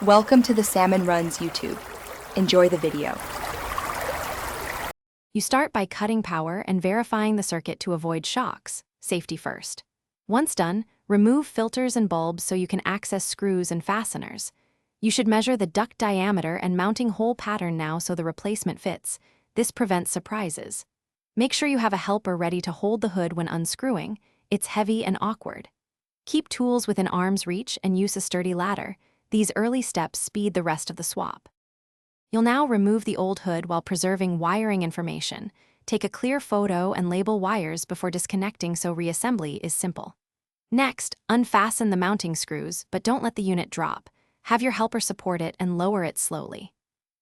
Welcome to the Salmon Runs YouTube. Enjoy the video. You start by cutting power and verifying the circuit to avoid shocks, safety first. Once done, remove filters and bulbs so you can access screws and fasteners. You should measure the duct diameter and mounting hole pattern now so the replacement fits. This prevents surprises. Make sure you have a helper ready to hold the hood when unscrewing. It's heavy and awkward. Keep tools within arm's reach and use a sturdy ladder. These early steps speed the rest of the swap. You'll now remove the old hood while preserving wiring information. Take a clear photo and label wires before disconnecting so reassembly is simple. Next, unfasten the mounting screws, but don't let the unit drop. Have your helper support it and lower it slowly.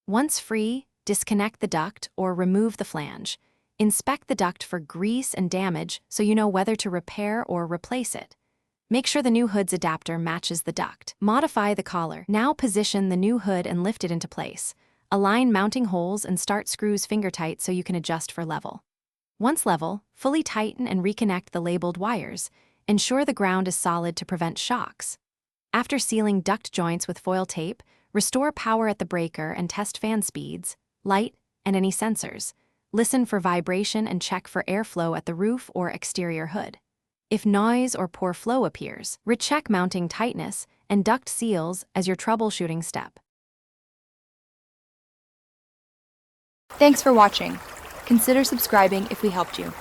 Once free, disconnect the duct or remove the flange. Inspect the duct for grease and damage so you know whether to repair or replace it. Make sure the new hood's adapter matches the duct. Modify the collar. Now position the new hood and lift it into place. Align mounting holes and start screws finger tight so you can adjust for level. Once level, fully tighten and reconnect the labeled wires. Ensure the ground is solid to prevent shocks. After sealing duct joints with foil tape, restore power at the breaker and test fan speeds, light, and any sensors. Listen for vibration and check for airflow at the roof or exterior hood. If noise or poor flow appears, recheck mounting tightness and duct seals as your troubleshooting step. Thanks for watching. Consider subscribing if we helped you.